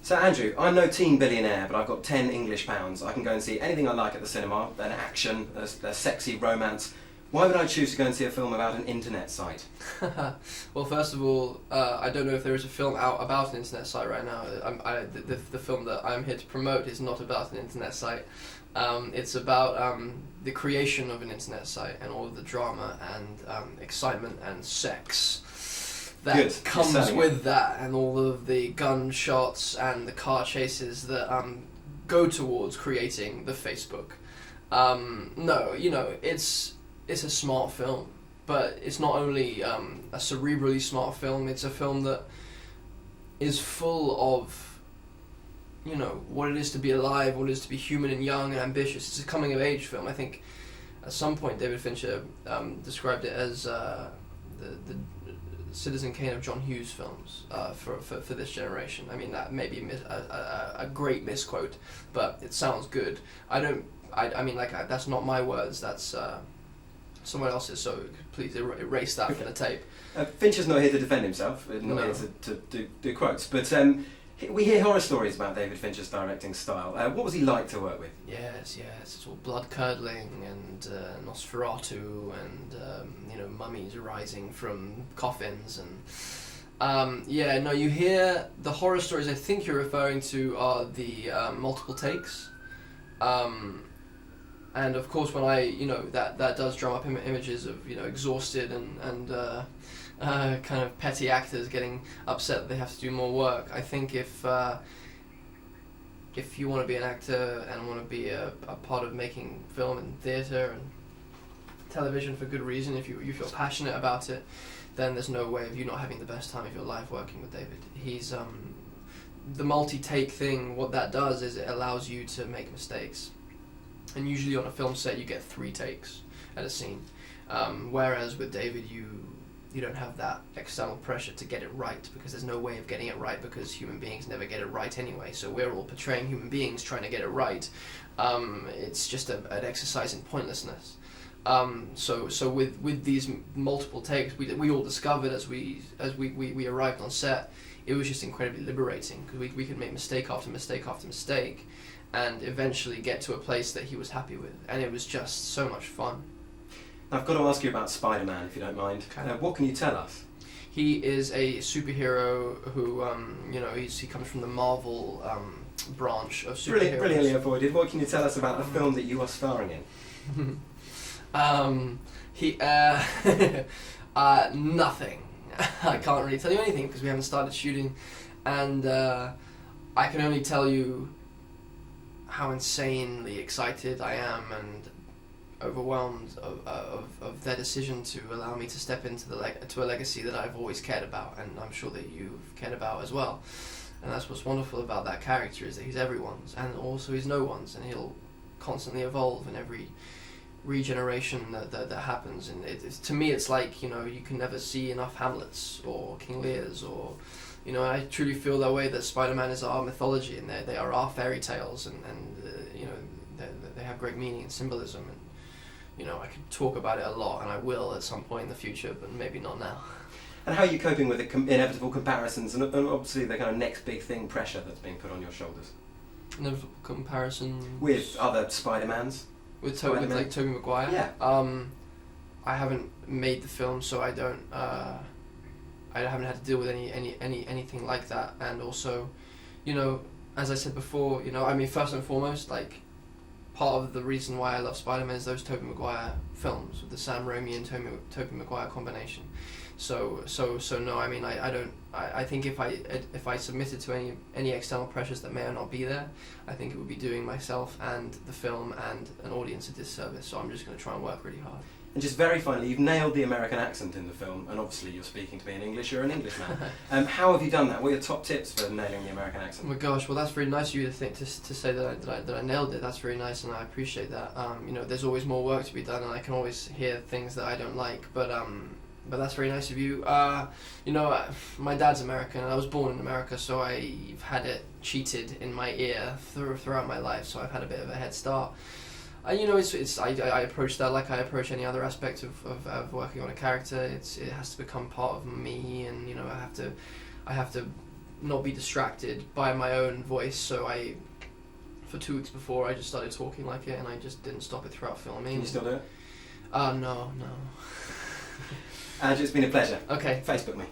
So Andrew, I'm no teen billionaire, but I've got 10 English pounds. I can go and see anything I like at the cinema, an action, a sexy romance. Why would I choose to go and see a film about an internet site? Well, first of all, I don't know if there is a film out about an internet site right now. The film that I'm here to promote is not about an internet site. It's about the creation of an internet site and all of the drama and excitement and sex that comes with that, and all of the gunshots and the car chases that go towards creating the Facebook. No, it's a smart film, but it's not only a cerebrally smart film, it's a film that is full of, what it is to be alive, what it is to be human and young and ambitious. It's a coming-of-age film. I think at some point David Fincher described it as the Citizen Kane of John Hughes films for this generation. I mean, that may be a great misquote, but it sounds good. That's not my words, that's someone else's, so please erase that from the tape. Fincher's not here to defend himself, not here to do quotes, but we hear horror stories about David Fincher's directing style. What was he like to work with? Yes, it's all blood-curdling and Nosferatu and, mummies rising from coffins and... you hear the horror stories I think you're referring to are the multiple takes. And of course, when that does drum up images of exhausted and kind of petty actors getting upset that they have to do more work. I think if you want to be an actor and want to be a part of making film and theatre and television for good reason, if you feel passionate about it, then there's no way of you not having the best time of your life working with David. He's the multi-take thing. What that does is it allows you to make mistakes. And usually on a film set you get 3 takes at a scene, whereas with David you don't have that external pressure to get it right, because there's no way of getting it right, because human beings never get it right anyway, so we're all portraying human beings trying to get it right. It's just an exercise in pointlessness. So with these multiple takes, we all discovered as we arrived on set, it was just incredibly liberating, because we could make mistake after mistake after mistake and eventually get to a place that he was happy with, and it was just so much fun. I've got to ask you about Spider-Man, if you don't mind. Okay. What can you tell us? He is a superhero who, he comes from the Marvel branch of superheroes. Brilliantly avoided. What can you tell us about the film that you are starring in? Nothing. I can't really tell you anything because we haven't started shooting, and I can only tell you how insanely excited I am and overwhelmed of their decision to allow me to step into to a legacy that I've always cared about, and I'm sure that you've cared about as well. And that's what's wonderful about that character, is that he's everyone's and also he's no one's, and he'll constantly evolve in every regeneration that happens. And to me it's like, you can never see enough Hamlets or King Lears, or I truly feel that way, that Spider-Man is our mythology, and they are our fairy tales, and they have great meaning and symbolism, and I could talk about it a lot, and I will at some point in the future, but maybe not now. And how are you coping with the inevitable comparisons and obviously the kind of next big thing pressure that's being put on your shoulders? Inevitable comparisons? With other Spider-Mans? With Tobey Maguire? Yeah. I haven't made the film, so I don't... I haven't had to deal with anything like that, and also, as I said before, first and foremost, part of the reason why I love Spider-Man is those Tobey Maguire films, with the Sam Raimi and Tobey Maguire combination. So no, I think if I submitted to any external pressures that may or not be there, I think it would be doing myself and the film and an audience a disservice. So I'm just going to try and work really hard. And just very finally, you've nailed the American accent in the film, and obviously you're speaking to me in English, you're an Englishman. How have you done that? What are your top tips for nailing the American accent? Oh my gosh, well that's very nice of you to say that I nailed it. That's very nice, and I appreciate that. There's always more work to be done, and I can always hear things that I don't like, but that's very nice of you. My dad's American, and I was born in America, so I've had it cheated in my ear throughout my life, so I've had a bit of a head start. I approach that like I approach any other aspect of working on a character. It has to become part of me, and I have to not be distracted by my own voice. So for 2 weeks before, I just started talking like it, and I just didn't stop it throughout filming. Can you still do it? No. Andrew, it's been a pleasure. Okay. Facebook me.